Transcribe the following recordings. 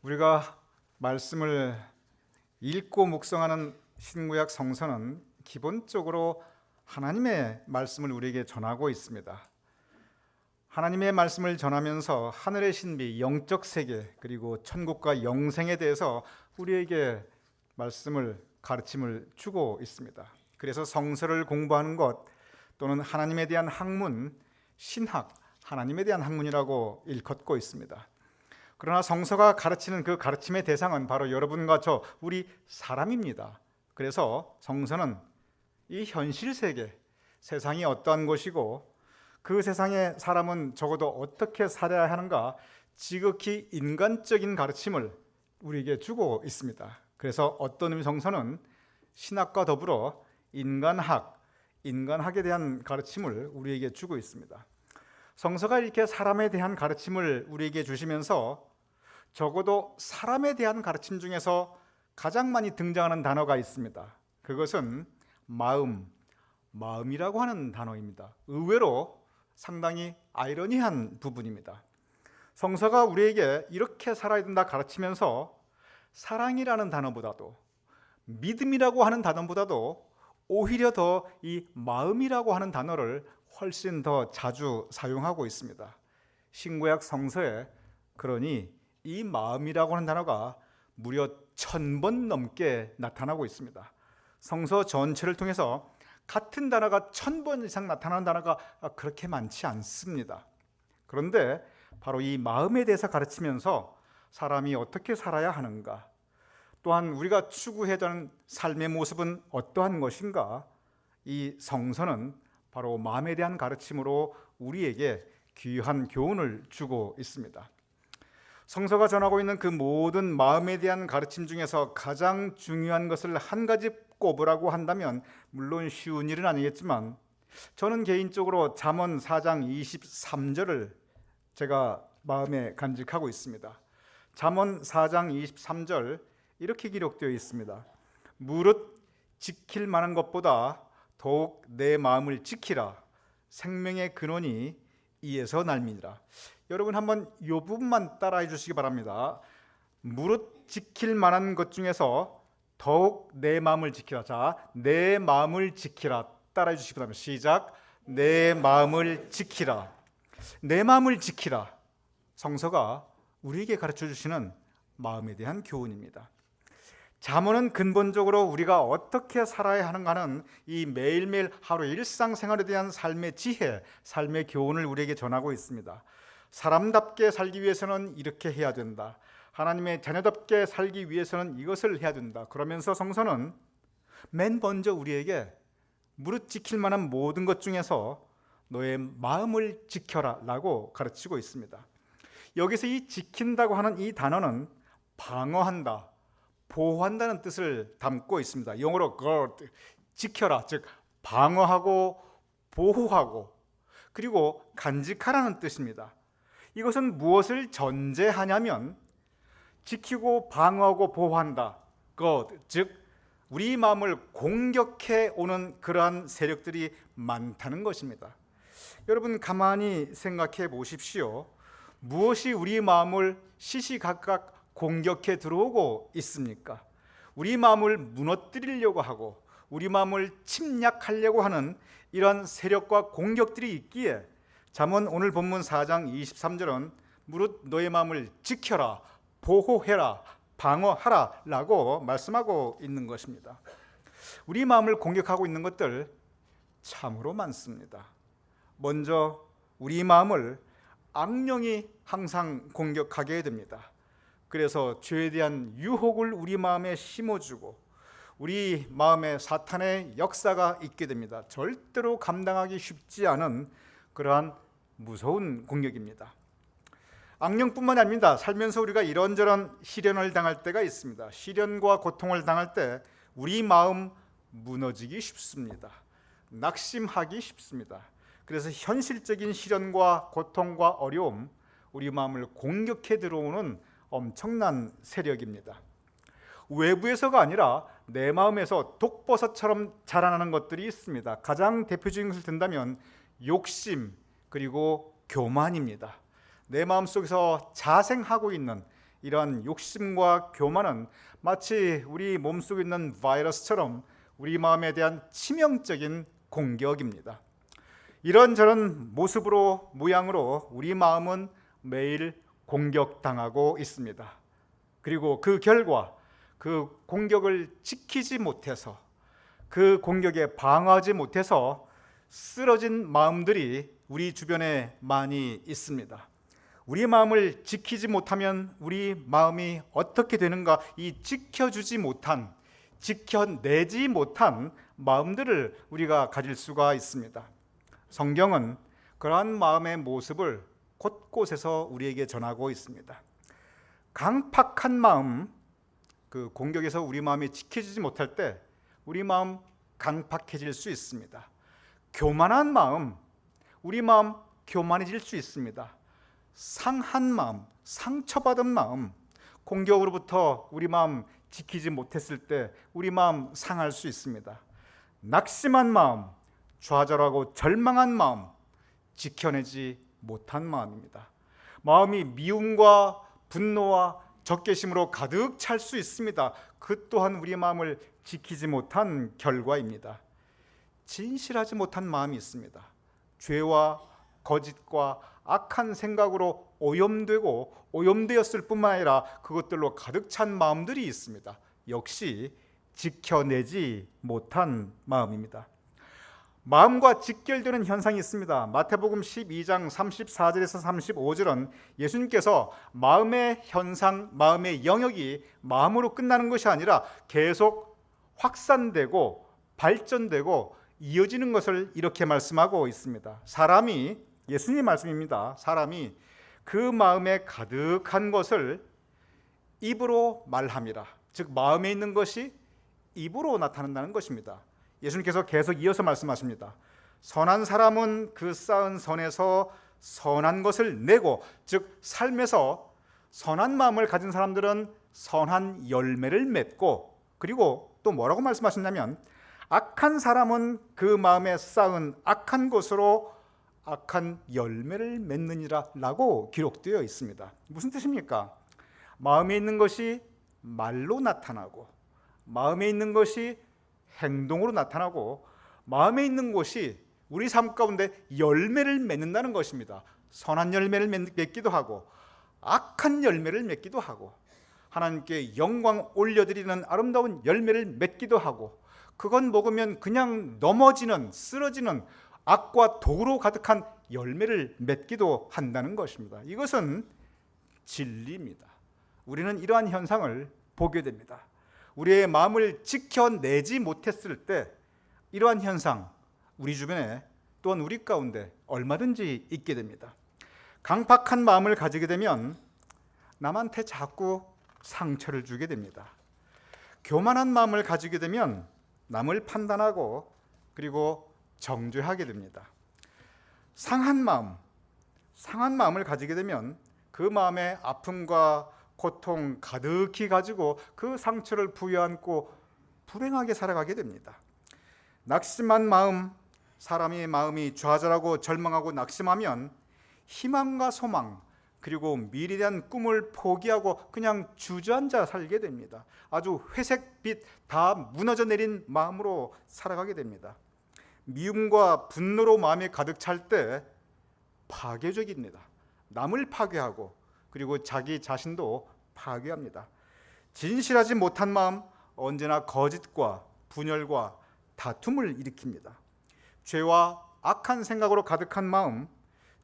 우리가 말씀을 읽고 묵상하는 신구약 성서는 기본적으로 하나님의 말씀을 우리에게 전하고 있습니다. 하나님의 말씀을 전하면서 하늘의 신비, 영적 세계, 그리고 천국과 영생에 대해서 우리에게 말씀을, 가르침을 주고 있습니다. 그래서 성서를 공부하는 것 또는 하나님에 대한 학문, 신학, 하나님에 대한 학문이라고 일컫고 있습니다. 그러나 성서가 가르치는 그 가르침의 대상은 바로 여러분과 저, 우리 사람입니다. 그래서 성서는 이 현실 세계, 세상이 어떠한 것이고 그 세상의 사람은 적어도 어떻게 살아야 하는가, 지극히 인간적인 가르침을 우리에게 주고 있습니다. 그래서 어떤 의미 성서는 신학과 더불어 인간학에 대한 가르침을 우리에게 주고 있습니다. 성서가 이렇게 사람에 대한 가르침을 우리에게 주시면서 적어도 사람에 대한 가르침 중에서 가장 많이 등장하는 단어가 있습니다. 그것은 마음이라고 하는 단어입니다. 의외로 상당히 아이러니한 부분입니다. 성서가 우리에게 이렇게 살아야 된다 가르치면서 사랑이라는 단어보다도, 믿음이라고 하는 단어보다도 오히려 더 이 마음이라고 하는 단어를 훨씬 더 자주 사용하고 있습니다. 신구약 성서에 그러니 이 마음이라고 하는 단어가 무려 1000번 넘게 나타나고 있습니다. 성서 전체를 통해서 같은 단어가 1000번 이상 나타나는 단어가 그렇게 많지 않습니다. 그런데 바로 이 마음에 대해서 가르치면서 사람이 어떻게 살아야 하는가, 또한 우리가 추구해야 하는 삶의 모습은 어떠한 것인가, 이 성서는 바로 마음에 대한 가르침으로 우리에게 귀한 교훈을 주고 있습니다. 성서가 전하고 있는 그 모든 마음에 대한 가르침 중에서 가장 중요한 것을 한 가지 꼽으라고 한다면 물론 쉬운 일은 아니겠지만 저는 개인적으로 잠언 4장 23절을 제가 마음에 간직하고 있습니다. 잠언 4장 23절 이렇게 기록되어 있습니다. 무릇 지킬 만한 것보다 더욱 내 마음을 지키라. 생명의 근원이 이에서 날미니라. 여러분 한번 이 부분만 따라해 주시기 바랍니다. 무릇 지킬 만한 것 중에서 더욱 내 마음을 지키라. 자, 내 마음을 지키라. 따라해 주시기 바랍니다. 시작. 내 마음을 지키라. 내 마음을 지키라. 성서가 우리에게 가르쳐 주시는 마음에 대한 교훈입니다. 잠언은 근본적으로 우리가 어떻게 살아야 하는가는 이 매일매일 하루 일상생활에 대한 삶의 지혜, 삶의 교훈을 우리에게 전하고 있습니다. 사람답게 살기 위해서는 이렇게 해야 된다. 하나님의 자녀답게 살기 위해서는 이것을 해야 된다. 그러면서 성서는 맨 먼저 우리에게 무릇 지킬 만한 모든 것 중에서 너의 마음을 지켜라 라고 가르치고 있습니다. 여기서 이 지킨다고 하는 이 단어는 방어한다, 보호한다는 뜻을 담고 있습니다. 영어로 guard, 지켜라, 즉 방어하고 보호하고 그리고 간직하라는 뜻입니다. 이것은 무엇을 전제하냐면 지키고 방어하고 보호한다, guard, 즉 우리 마음을 공격해 오는 그러한 세력들이 많다는 것입니다. 여러분 가만히 생각해 보십시오. 무엇이 우리 마음을 시시각각 공격해 들어오고 있습니까? 우리 마음을 무너뜨리려고 하고 우리 마음을 침략하려고 하는 이러한 세력과 공격들이 있기에 잠언 오늘 본문 4장 23절은 무릇 너의 마음을 지켜라, 보호해라, 방어하라 라고 말씀하고 있는 것입니다. 우리 마음을 공격하고 있는 것들 참으로 많습니다. 먼저 우리 마음을 악령이 항상 공격하게 됩니다. 그래서 죄에 대한 유혹을 우리 마음에 심어주고 우리 마음에 사탄의 역사가 있게 됩니다. 절대로 감당하기 쉽지 않은 그러한 무서운 공격입니다. 악령뿐만 아닙니다. 살면서 우리가 이런저런 시련을 당할 때가 있습니다. 시련과 고통을 당할 때 우리 마음 무너지기 쉽습니다. 낙심하기 쉽습니다. 그래서 현실적인 시련과 고통과 어려움, 우리 마음을 공격해 들어오는 엄청난 세력입니다. 외부에서가 아니라 내 마음에서 독버섯처럼 자라나는 것들이 있습니다. 가장 대표적인 것을 든다면 욕심 그리고 교만입니다. 내 마음속에서 자생하고 있는 이러한 욕심과 교만은 마치 우리 몸속에 있는 바이러스처럼 우리 마음에 대한 치명적인 공격입니다. 이런저런 모습으로 모양으로 우리 마음은 매일 공격당하고 있습니다. 그리고 그 결과 그 공격을 지키지 못해서 그 공격에 방어하지 못해서 쓰러진 마음들이 우리 주변에 많이 있습니다. 우리 마음을 지키지 못하면 우리 마음이 어떻게 되는가? 이 지켜주지 못한, 지켜내지 못한 마음들을 우리가 가질 수가 있습니다. 성경은 그러한 마음의 모습을 곳곳에서 우리에게 전하고 있습니다. 강팍한 마음, 그 공격에서 우리 마음이 지켜지지 못할 때 우리 마음 강팍해질 수 있습니다. 교만한 마음, 우리 마음 교만해질 수 있습니다. 상한 마음, 상처받은 마음, 공격으로부터 우리 마음 지키지 못했을 때 우리 마음 상할 수 있습니다. 낙심한 마음, 좌절하고 절망한 마음, 지켜내지 못한 마음입니다. 마음이 미움과 분노와 적개심으로 가득 찰 수 있습니다. 그 또한 우리 마음을 지키지 못한 결과입니다. 진실하지 못한 마음이 있습니다. 죄와 거짓과 악한 생각으로 오염되고 오염되었을 뿐만 아니라 그것들로 가득 찬 마음들이 있습니다. 역시 지켜내지 못한 마음입니다. 마음과 직결되는 현상이 있습니다. 마태복음 12장 34절에서 35절은 예수님께서 마음의 현상, 마음의 영역이 마음으로 끝나는 것이 아니라 계속 확산되고 발전되고 이어지는 것을 이렇게 말씀하고 있습니다. 사람이, 예수님 말씀입니다. 사람이 그 마음에 가득한 것을 입으로 말함이라. 즉 마음에 있는 것이 입으로 나타난다는 것입니다. 예수님께서 계속 이어서 말씀하십니다. 선한 사람은 그 쌓은 선에서 선한 것을 내고, 즉 삶에서 선한 마음을 가진 사람들은 선한 열매를 맺고, 그리고 또 뭐라고 말씀하셨냐면 악한 사람은 그 마음에 쌓은 악한 것으로 악한 열매를 맺느니라 라고 기록되어 있습니다. 무슨 뜻입니까? 마음에 있는 것이 말로 나타나고, 마음에 있는 것이 행동으로 나타나고, 마음에 있는 것이 우리 삶 가운데 열매를 맺는다는 것입니다. 선한 열매를 맺기도 하고 악한 열매를 맺기도 하고, 하나님께 영광 올려드리는 아름다운 열매를 맺기도 하고, 그건 먹으면 그냥 넘어지는, 쓰러지는 악과 독으로 가득한 열매를 맺기도 한다는 것입니다. 이것은 진리입니다. 우리는 이러한 현상을 보게 됩니다. 우리의 마음을 지켜내지 못했을 때 이러한 현상, 우리 주변에 또한 우리 가운데 얼마든지 있게 됩니다. 강팍한 마음을 가지게 되면 남한테 자꾸 상처를 주게 됩니다. 교만한 마음을 가지게 되면 남을 판단하고 그리고 정죄하게 됩니다. 상한 마음을 가지게 되면 그 마음에 아픔과 고통 가득히 가지고 그 상처를 부여안고 불행하게 살아가게 됩니다. 낙심한 마음, 사람의 마음이 좌절하고 절망하고 낙심하면 희망과 소망, 그리고 미래에 대한 꿈을 포기하고 그냥 주저앉아 살게 됩니다. 아주 회색빛 다 무너져 내린 마음으로 살아가게 됩니다. 미움과 분노로 마음이 가득 찰 때 파괴적입니다. 남을 파괴하고 그리고 자기 자신도 파괴합니다. 진실하지 못한 마음, 언제나 거짓과 분열과 다툼을 일으킵니다. 죄와 악한 생각으로 가득한 마음,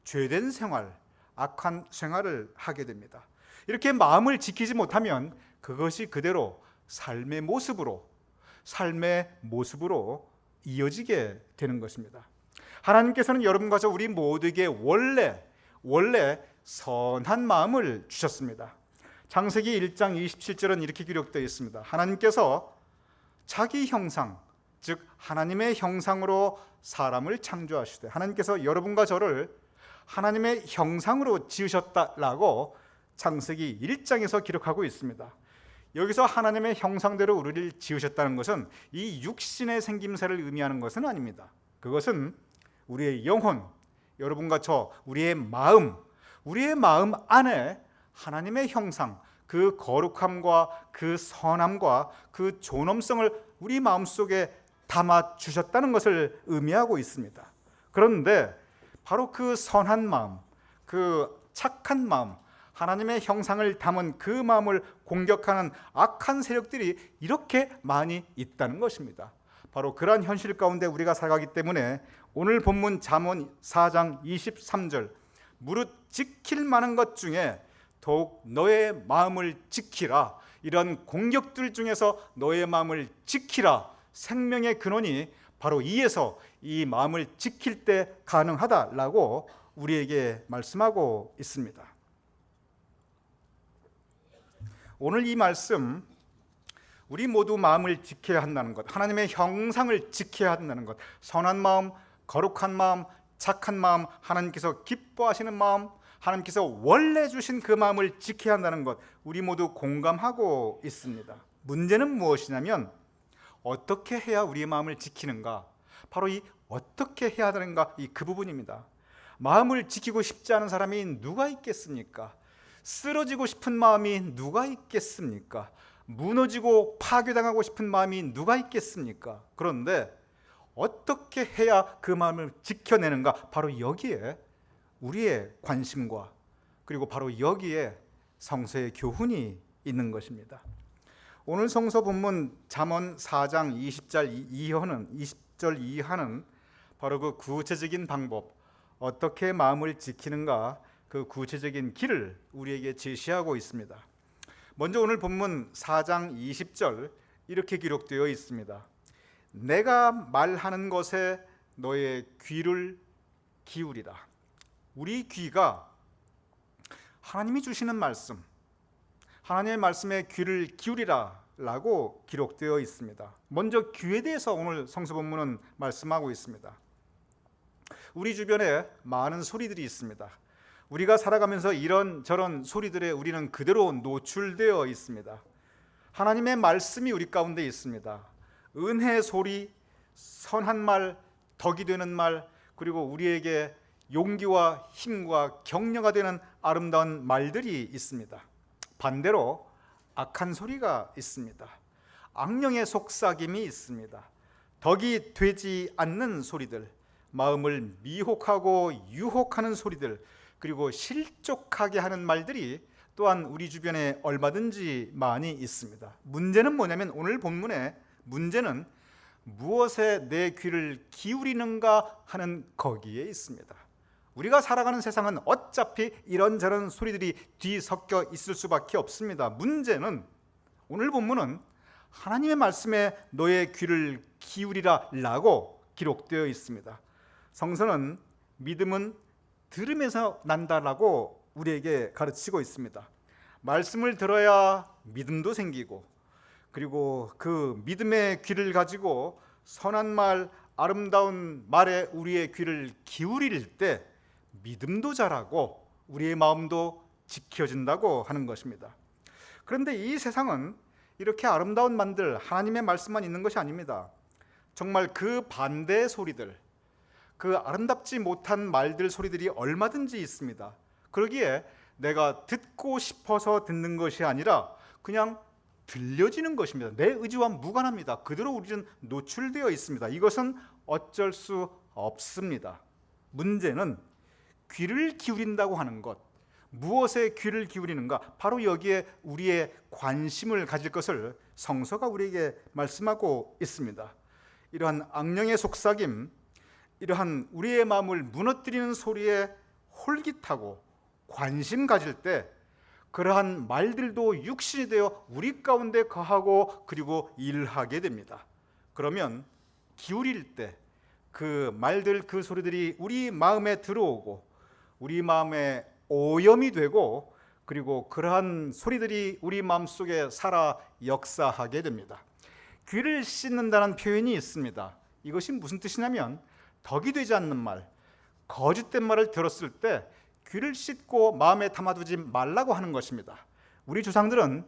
죄된 생활, 악한 생활을 하게 됩니다. 이렇게 마음을 지키지 못하면 그것이 그대로 삶의 모습으로 이어지게 되는 것입니다. 하나님께서는 여러분과 저 우리 모두에게 원래 선한 마음을 주셨습니다. 창세기 1장 27절은 이렇게 기록되어 있습니다. 하나님께서 자기 형상, 즉 하나님의 형상으로 사람을 창조하시되, 하나님께서 여러분과 저를 하나님의 형상으로 지으셨다라고 창세기 1장에서 기록하고 있습니다. 여기서 하나님의 형상대로 우리를 지으셨다는 것은 이 육신의 생김새를 의미하는 것은 아닙니다. 그것은 우리의 영혼, 여러분과 저 우리의 마음 안에 하나님의 형상, 그 거룩함과 그 선함과 그 존엄성을 우리 마음속에 담아 주셨다는 것을 의미하고 있습니다. 그런데 바로 그 선한 마음, 그 착한 마음, 하나님의 형상을 담은 그 마음을 공격하는 악한 세력들이 이렇게 많이 있다는 것입니다. 바로 그러한 현실 가운데 우리가 살아가기 때문에 오늘 본문 잠언 4장 23절, 무릇 지킬 만한 것 중에 더욱 너의 마음을 지키라, 이런 공격들 중에서 너의 마음을 지키라, 생명의 근원이 바로 이에서 이 마음을 지킬 때 가능하다라고 우리에게 말씀하고 있습니다. 오늘 이 말씀, 우리 모두 마음을 지켜야 한다는 것, 하나님의 형상을 지켜야 한다는 것, 선한 마음, 거룩한 마음, 착한 마음, 하나님께서 기뻐하시는 마음, 하나님께서 원래 주신 그 마음을 지켜야 한다는 것, 우리 모두 공감하고 있습니다. 문제는 무엇이냐면 어떻게 해야 우리의 마음을 지키는가? 바로 이 어떻게 해야 되는가, 그 부분입니다. 마음을 지키고 싶지 않은 사람이 누가 있겠습니까? 쓰러지고 싶은 마음이 누가 있겠습니까? 무너지고 파괴당하고 싶은 마음이 누가 있겠습니까? 그런데 어떻게 해야 그 마음을 지켜내는가? 바로 여기에 우리의 관심과 그리고 바로 여기에 성서의 교훈이 있는 것입니다. 오늘 성서 본문 잠언 4장 20절 이하는 바로 그 구체적인 방법, 어떻게 마음을 지키는가, 그 구체적인 길을 우리에게 제시하고 있습니다. 먼저 오늘 본문 4장 20절 이렇게 기록되어 있습니다. 내가 말하는 것에 너의 귀를 기울이라. 우리 귀가 하나님이 주시는 말씀, 하나님의 말씀에 귀를 기울이라 라고 기록되어 있습니다. 먼저 귀에 대해서 오늘 성서 본문은 말씀하고 있습니다. 우리 주변에 많은 소리들이 있습니다. 우리가 살아가면서 이런저런 소리들에 우리는 그대로 노출되어 있습니다. 하나님의 말씀이 우리 가운데 있습니다. 은혜의 소리, 선한 말, 덕이 되는 말, 그리고 우리에게 용기와 힘과 격려가 되는 아름다운 말들이 있습니다. 반대로 악한 소리가 있습니다. 악령의 속삭임이 있습니다. 덕이 되지 않는 소리들, 마음을 미혹하고 유혹하는 소리들, 그리고 실족하게 하는 말들이 또한 우리 주변에 얼마든지 많이 있습니다. 문제는 뭐냐면 오늘 본문의 문제는 무엇에 내 귀를 기울이는가 하는 거기에 있습니다. 우리가 살아가는 세상은 어차피 이런저런 소리들이 뒤섞여 있을 수밖에 없습니다. 문제는 오늘 본문은 하나님의 말씀에 너의 귀를 기울이라 라고 기록되어 있습니다. 성서는 믿음은 들음에서 난다라고 우리에게 가르치고 있습니다. 말씀을 들어야 믿음도 생기고, 그리고 그 믿음의 귀를 가지고 선한 말, 아름다운 말에 우리의 귀를 기울일 때 믿음도 자라고 우리의 마음도 지켜진다고 하는 것입니다. 그런데 이 세상은 이렇게 아름다운 말들, 하나님의 말씀만 있는 것이 아닙니다. 정말 그 반대의 소리들, 그 아름답지 못한 말들, 소리들이 얼마든지 있습니다. 그러기에 내가 듣고 싶어서 듣는 것이 아니라 그냥 들려지는 것입니다. 내 의지와 무관합니다. 그대로 우리는 노출되어 있습니다. 이것은 어쩔 수 없습니다. 문제는 귀를 기울인다고 하는 것, 무엇에 귀를 기울이는가? 바로 여기에 우리의 관심을 가질 것을 성서가 우리에게 말씀하고 있습니다. 이러한 악령의 속삭임, 이러한 우리의 마음을 무너뜨리는 소리에 홀깃하고 관심 가질 때 그러한 말들도 육신이 되어 우리 가운데 거하고 그리고 일하게 됩니다. 그러면 기울일 때 그 말들, 그 소리들이 우리 마음에 들어오고 우리 마음에 오염이 되고, 그리고 그러한 소리들이 우리 마음속에 살아 역사하게 됩니다. 귀를 씻는다는 표현이 있습니다. 이것이 무슨 뜻이냐면 덕이 되지 않는 말, 거짓된 말을 들었을 때 귀를 씻고 마음에 담아두지 말라고 하는 것입니다. 우리 조상들은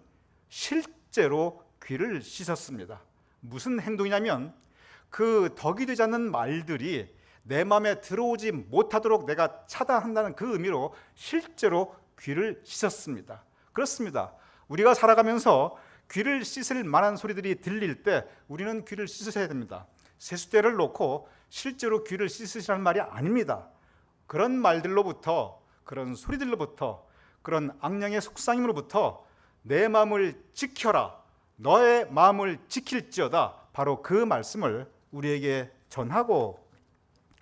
실제로 귀를 씻었습니다. 무슨 행동이냐면 그 덕이 되지 않는 말들이 내 마음에 들어오지 못하도록 내가 차단한다는 그 의미로 실제로 귀를 씻었습니다. 그렇습니다. 우리가 살아가면서 귀를 씻을 만한 소리들이 들릴 때 우리는 귀를 씻으셔야 됩니다. 세숫대를 놓고 실제로 귀를 씻으시라는 말이 아닙니다. 그런 말들로부터, 그런 소리들로부터, 그런 악령의 속삭임으로부터 내 마음을 지켜라, 너의 마음을 지킬지어다, 바로 그 말씀을 우리에게 전하고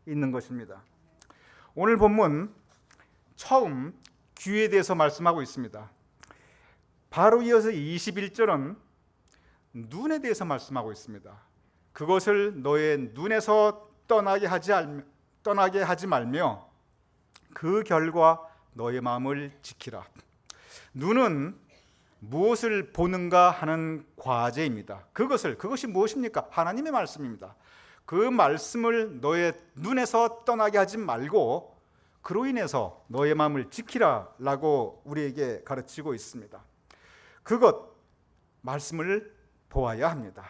있는 것입니다. 오늘 본문 처음 귀에 대해서 말씀하고 있습니다. 바로 이어서 21절은 눈에 대해서 말씀하고 있습니다. 그것을 너의 눈에서 떠나게 하지 말며 그 결과 너의 마음을 지키라. 눈은 무엇을 보는가 하는 과제입니다. 그것이 무엇입니까? 하나님의 말씀입니다. 그 말씀을 너의 눈에서 떠나게 하지 말고 그로 인해서 너의 마음을 지키라라고 우리에게 가르치고 있습니다. 그것, 말씀을 보아야 합니다.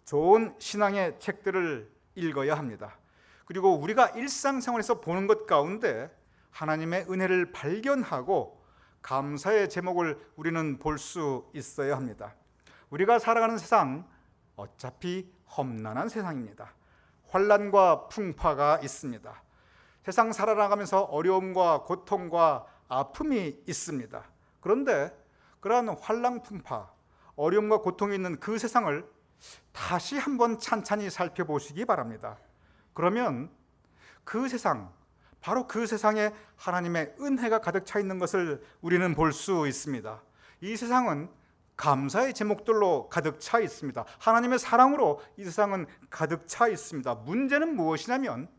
좋은 신앙의 책들을 읽어야 합니다. 그리고 우리가 일상생활에서 보는 것 가운데 하나님의 은혜를 발견하고 감사의 제목을 우리는 볼 수 있어야 합니다. 우리가 살아가는 세상 어차피 험난한 세상입니다. 환난과 풍파가 있습니다. 세상 살아나가면서 어려움과 고통과 아픔이 있습니다. 그런데 그러한 환난 풍파, 어려움과 고통이 있는 그 세상을 다시 한번 찬찬히 살펴보시기 바랍니다. 그러면 그 세상, 바로 그 세상에 하나님의 은혜가 가득 차 있는 것을 우리는 볼 수 있습니다. 이 세상은 감사의 제목들로 가득 차 있습니다. 하나님의 사랑으로 이 세상은 가득 차 있습니다. 문제는 무엇이냐면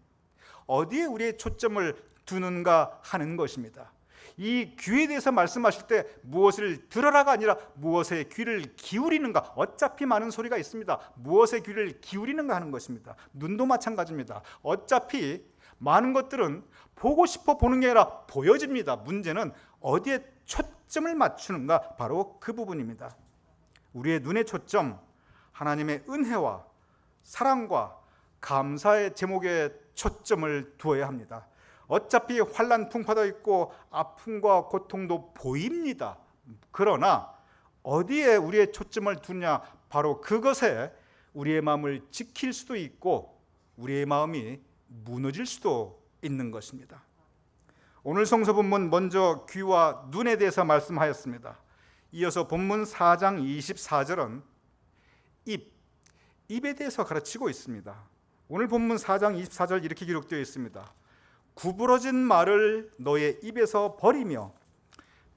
어디에 우리의 초점을 두는가 하는 것입니다. 이 귀에 대해서 말씀하실 때 무엇을 들어라가 아니라 무엇에 귀를 기울이는가. 어차피 많은 소리가 있습니다. 무엇에 귀를 기울이는가 하는 것입니다. 눈도 마찬가지입니다. 어차피 많은 것들은 보고 싶어 보는 게 아니라 보여집니다. 문제는 어디에 초점을 맞추는가, 바로 그 부분입니다. 우리의 눈의 초점, 하나님의 은혜와 사랑과 감사의 제목에 초점을 두어야 합니다. 어차피 환난 풍파도 있고 아픔과 고통도 보입니다. 그러나 어디에 우리의 초점을 두냐, 바로 그것에 우리의 마음을 지킬 수도 있고 우리의 마음이 무너질 수도 있는 것입니다. 오늘 성서 본문 먼저 귀와 눈에 대해서 말씀하였습니다. 이어서 본문 4장 24절은 입에 대해서 가르치고 있습니다. 오늘 본문 4장 24절 이렇게 기록되어 있습니다. 구부러진 말을 너의 입에서 버리며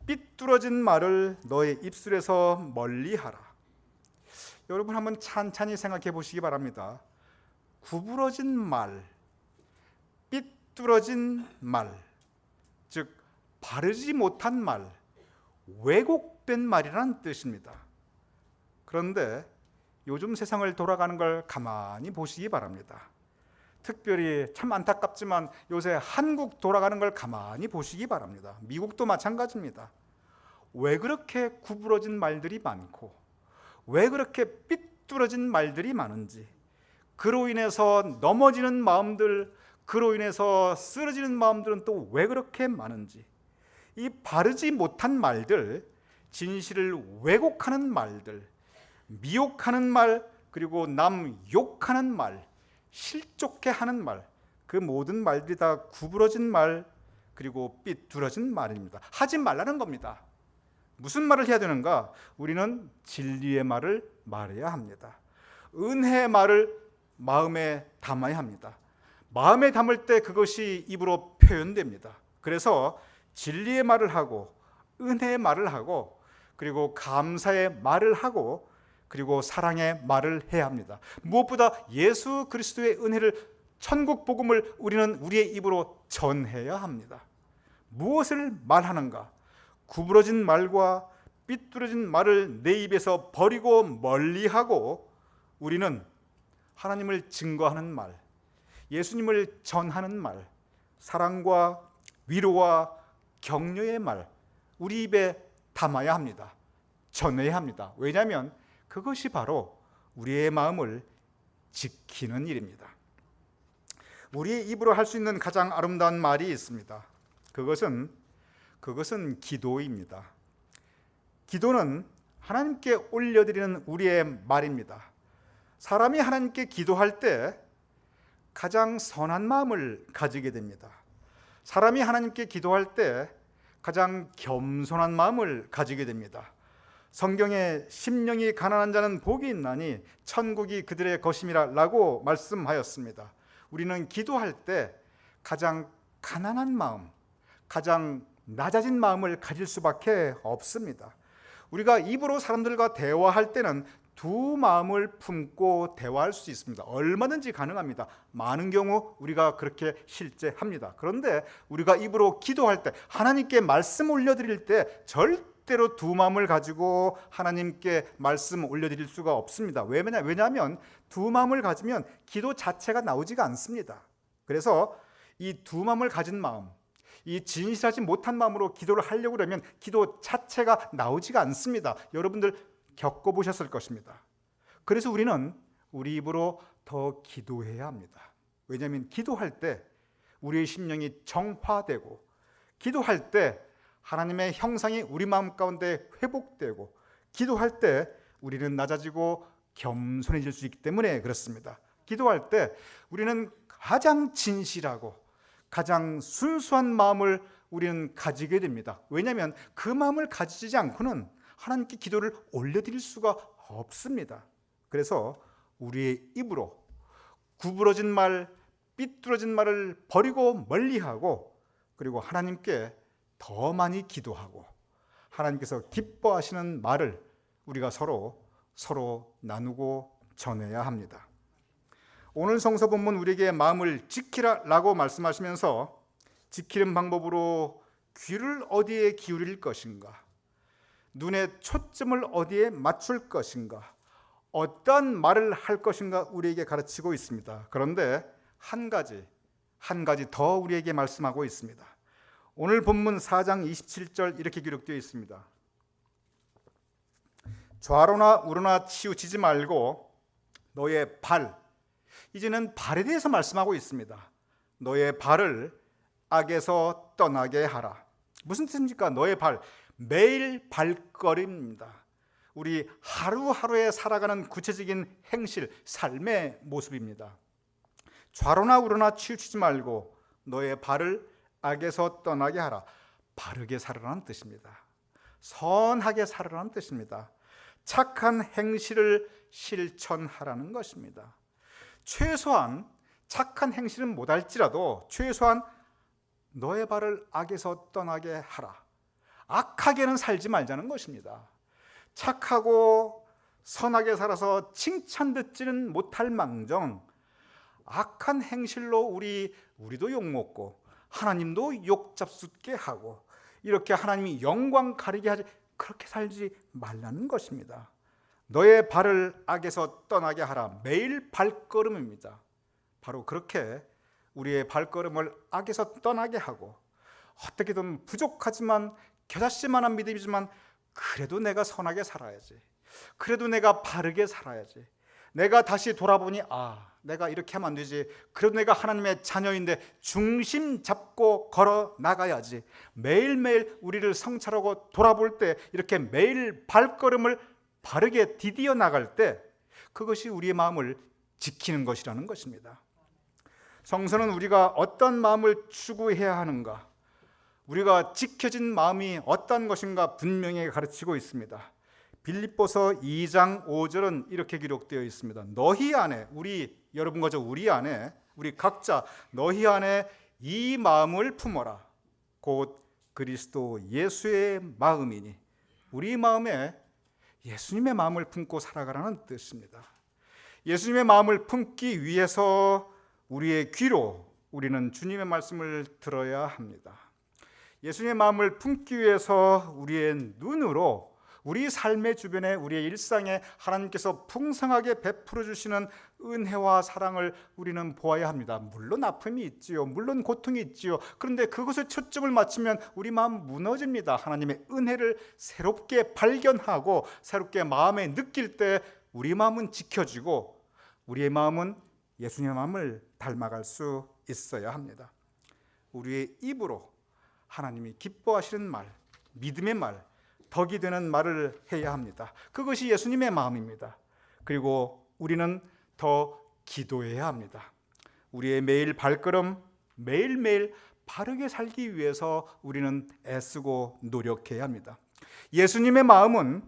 삐뚤어진 말을 너의 입술에서 멀리하라. 여러분 한번 찬찬히 생각해 보시기 바랍니다. 구부러진 말, 삐뚤어진 말, 즉 바르지 못한 말, 왜곡된 말이라는 뜻입니다. 그런데 요즘 세상을 돌아가는 걸 가만히 보시기 바랍니다. 특별히 참 안타깝지만 요새 한국 돌아가는 걸 가만히 보시기 바랍니다. 미국도 마찬가지입니다. 왜 그렇게 구부러진 말들이 많고 왜 그렇게 삐뚤어진 말들이 많은지, 그로 인해서 넘어지는 마음들, 그로 인해서 쓰러지는 마음들은 또 왜 그렇게 많은지, 이 바르지 못한 말들, 진실을 왜곡하는 말들, 미혹하는 말, 그리고 남 욕하는 말, 실족해 하는 말, 그 모든 말들이 다 구부러진 말, 그리고 삐뚤어진 말입니다. 하지 말라는 겁니다. 무슨 말을 해야 되는가? 우리는 진리의 말을 말해야 합니다. 은혜의 말을 마음에 담아야 합니다. 마음에 담을 때 그것이 입으로 표현됩니다. 그래서 진리의 말을 하고 은혜의 말을 하고 그리고 감사의 말을 하고 그리고 사랑의 말을 해야 합니다. 무엇보다 예수 그리스도의 은혜를, 천국 복음을 우리는 우리의 입으로 전해야 합니다. 무엇을 말하는가? 구부러진 말과 삐뚤어진 말을 내 입에서 버리고 멀리하고 우리는 하나님을 증거하는 말, 예수님을 전하는 말, 사랑과 위로와 격려의 말, 우리 입에 담아야 합니다. 전해야 합니다. 왜냐하면 그것이 바로 우리의 마음을 지키는 일입니다. 우리의 입으로 할 수 있는 가장 아름다운 말이 있습니다. 그것은 기도입니다. 기도는 하나님께 올려드리는 우리의 말입니다. 사람이 하나님께 기도할 때 가장 선한 마음을 가지게 됩니다. 사람이 하나님께 기도할 때 가장 겸손한 마음을 가지게 됩니다. 성경에 심령이 가난한 자는 복이 있나니 천국이 그들의 것임이라 라고 말씀하였습니다. 우리는 기도할 때 가장 가난한 마음, 가장 낮아진 마음을 가질 수밖에 없습니다. 우리가 입으로 사람들과 대화할 때는 두 마음을 품고 대화할 수 있습니다. 얼마든지 가능합니다. 많은 경우 우리가 그렇게 실제 합니다. 그런데 우리가 입으로 기도할 때, 하나님께 말씀 올려드릴 때 절대로 두 마음을 가지고 하나님께 말씀 올려드릴 수가 없습니다. 왜냐하면 두 마음을 가지면 기도 자체가 나오지가 않습니다. 그래서 이 두 마음을 가진 마음, 이 진실하지 못한 마음으로 기도를 하려고 그러면 기도 자체가 나오지가 않습니다. 여러분들 겪어보셨을 것입니다. 그래서 우리는 우리 입으로 더 기도해야 합니다. 왜냐하면 기도할 때 우리의 심령이 정화되고, 기도할 때 하나님의 형상이 우리 마음 가운데 회복되고, 기도할 때 우리는 낮아지고 겸손해질 수 있기 때문에 그렇습니다. 기도할 때 우리는 가장 진실하고 가장 순수한 마음을 우리는 가지게 됩니다. 왜냐하면 그 마음을 가지지 않고는 하나님께 기도를 올려드릴 수가 없습니다. 그래서 우리의 입으로 구부러진 말, 삐뚤어진 말을 버리고 멀리하고, 그리고 하나님께 더 많이 기도하고 하나님께서 기뻐하시는 말을 우리가 서로 나누고 전해야 합니다. 오늘 성서 본문 우리에게 마음을 지키라라고 말씀하시면서 지키는 방법으로 귀를 어디에 기울일 것인가, 눈의 초점을 어디에 맞출 것인가, 어떤 말을 할 것인가 우리에게 가르치고 있습니다. 그런데 한 가지 더 우리에게 말씀하고 있습니다. 오늘 본문 4장 27절 이렇게 기록되어 있습니다. 좌로나 우로나 치우치지 말고 너의 발, 이제는 발에 대해서 말씀하고 있습니다. 너의 발을 악에서 떠나게 하라. 무슨 뜻입니까? 너의 발, 매일 발걸음입니다. 우리 하루하루에 살아가는 구체적인 행실, 삶의 모습입니다. 좌로나 우로나 치우치지 말고 너의 발을 악에서 떠나게 하라. 바르게 살아라는 뜻입니다. 선하게 살아라는 뜻입니다. 착한 행실을 실천하라는 것입니다. 최소한 착한 행실은 못할지라도 최소한 너의 발을 악에서 떠나게 하라. 악하게는 살지 말자는 것입니다. 착하고 선하게 살아서 칭찬 듣지는 못할 망정 악한 행실로 우리도 욕먹고 하나님도 욕잡숫게 하고 이렇게 하나님이 영광 가리게 하지, 그렇게 살지 말라는 것입니다. 너의 발을 악에서 떠나게 하라. 매일 발걸음입니다. 바로 그렇게 우리의 발걸음을 악에서 떠나게 하고, 어떻게든 부족하지만 겨자씨만한 믿음이지만 그래도 내가 선하게 살아야지, 그래도 내가 바르게 살아야지, 내가 다시 돌아보니 내가 이렇게 하면 안 되지, 그래도 내가 하나님의 자녀인데 중심 잡고 걸어 나가야지, 매일매일 우리를 성찰하고 돌아볼 때 이렇게 매일 발걸음을 바르게 디디어 나갈 때 그것이 우리의 마음을 지키는 것이라는 것입니다. 성서는 우리가 어떤 마음을 추구해야 하는가, 우리가 지켜진 마음이 어떤 것인가 분명히 가르치고 있습니다. 빌립보서 2장 5절은 이렇게 기록되어 있습니다. 너희 안에, 여러분과 우리 안에, 우리 각자 너희 안에 이 마음을 품어라. 곧 그리스도 예수의 마음이니. 우리 마음에 예수님의 마음을 품고 살아가라는 뜻입니다. 예수님의 마음을 품기 위해서 우리의 귀로 우리는 주님의 말씀을 들어야 합니다. 예수님의 마음을 품기 위해서 우리의 눈으로 우리 삶의 주변에, 우리의 일상에 하나님께서 풍성하게 베풀어 주시는 은혜와 사랑을 우리는 보아야 합니다. 물론 아픔이 있지요, 물론 고통이 있지요. 그런데 그것에 초점을 맞추면 우리 마음 무너집니다. 하나님의 은혜를 새롭게 발견하고 새롭게 마음에 느낄 때 우리 마음은 지켜지고 우리의 마음은 예수님의 마음을 닮아갈 수 있어야 합니다. 우리의 입으로 하나님이 기뻐하시는 말, 믿음의 말, 덕이 되는 말을 해야 합니다. 그것이 예수님의 마음입니다. 그리고 우리는 더 기도해야 합니다. 우리의 매일 발걸음 매일매일 바르게 살기 위해서 우리는 애쓰고 노력해야 합니다. 예수님의 마음은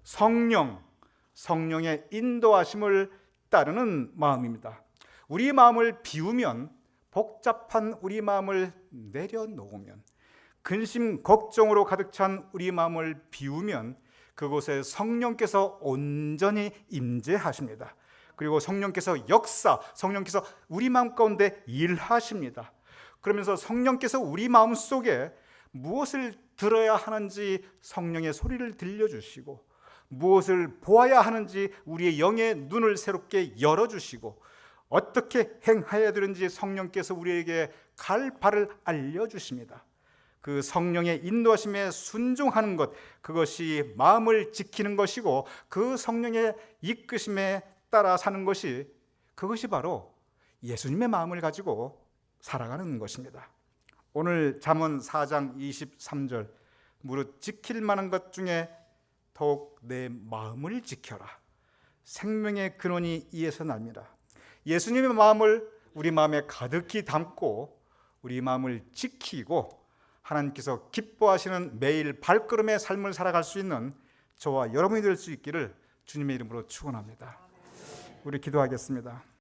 성령의 인도하심을 따르는 마음입니다. 우리 마음을 비우면, 복잡한 우리 마음을 내려놓으면, 근심 걱정으로 가득 찬 우리 마음을 비우면 그곳에 성령께서 온전히 임재하십니다. 그리고 성령께서 성령께서 우리 마음 가운데 일하십니다. 그러면서 성령께서 우리 마음 속에 무엇을 들어야 하는지 성령의 소리를 들려주시고, 무엇을 보아야 하는지 우리의 영의 눈을 새롭게 열어주시고, 어떻게 행해야 되는지 성령께서 우리에게 갈 바를 알려주십니다. 그 성령의 인도하심에 순종하는 것, 그것이 마음을 지키는 것이고, 그 성령의 이끄심에 따라 사는 것이, 그것이 바로 예수님의 마음을 가지고 살아가는 것입니다. 오늘 잠언 4장 23절, 무릇 지킬 만한 것 중에 더욱 내 마음을 지켜라. 생명의 근원이 이에서 납니다. 예수님의 마음을 우리 마음에 가득히 담고 우리 마음을 지키고 하나님께서 기뻐하시는 매일 발걸음의 삶을 살아갈 수 있는 저와 여러분이 될 수 있기를 주님의 이름으로 축원합니다. 우리 기도하겠습니다.